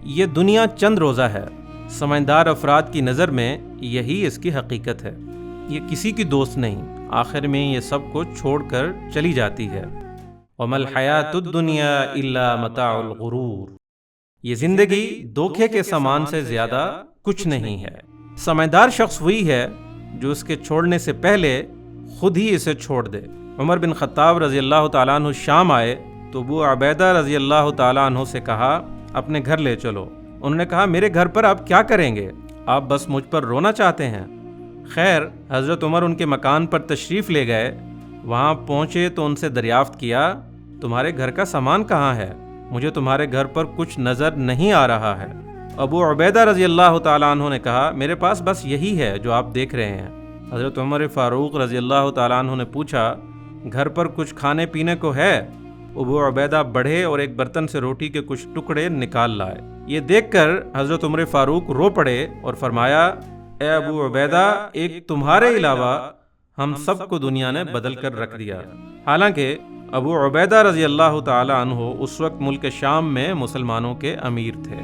یہ دنیا چند روزہ ہے، سمجھدار افراد کی نظر میں یہی اس کی حقیقت ہے۔ یہ کسی کی دوست نہیں، آخر میں یہ سب کو چھوڑ کر چلی جاتی ہے۔ وَمَا الْحَيَاةُ الدُّنْيَا إِلَّا مَتَاعُ الْغُرُورِ، یہ زندگی دھوکے کے سامان سے زیادہ کچھ نہیں ہے۔ سمجھدار شخص وہی ہے جو اس کے چھوڑنے سے پہلے خود ہی اسے چھوڑ دے۔ عمر بن خطاب رضی اللہ تعالیٰ عنہ شام آئے تو ابو عبیدہ رضی اللہ تعالیٰ عنہ سے کہا اپنے گھر لے چلو۔ انہوں نے کہا میرے گھر پر آپ کیا کریں گے؟ آپ بس مجھ پر رونا چاہتے ہیں؟ خیر، حضرت عمر ان کے مکان پر تشریف لے گئے۔ وہاں پہنچے تو ان سے دریافت کیا تمہارے گھر کا سامان کہاں ہے؟ مجھے تمہارے گھر پر کچھ نظر نہیں آ رہا ہے۔ ابو عبیدہ رضی اللہ تعالیٰ عنہ نے کہا میرے پاس بس یہی ہے جو آپ دیکھ رہے ہیں۔ حضرت عمر فاروق رضی اللہ تعالیٰ عنہ نے پوچھا گھر پر کچھ کھانے پینے کو ہے؟ ابو عبیدہ بڑھے اور ایک برتن سے روٹی کے کچھ ٹکڑے نکال لائے۔ یہ دیکھ کر حضرت عمر فاروق رو پڑے اور فرمایا اے ابو عبیدہ، ایک تمہارے علاوہ ہم سب کو دنیا نے بدل کر رکھ دیا۔ حالانکہ ابو عبیدہ رضی اللہ تعالیٰ عنہ اس وقت ملک شام میں مسلمانوں کے امیر تھے۔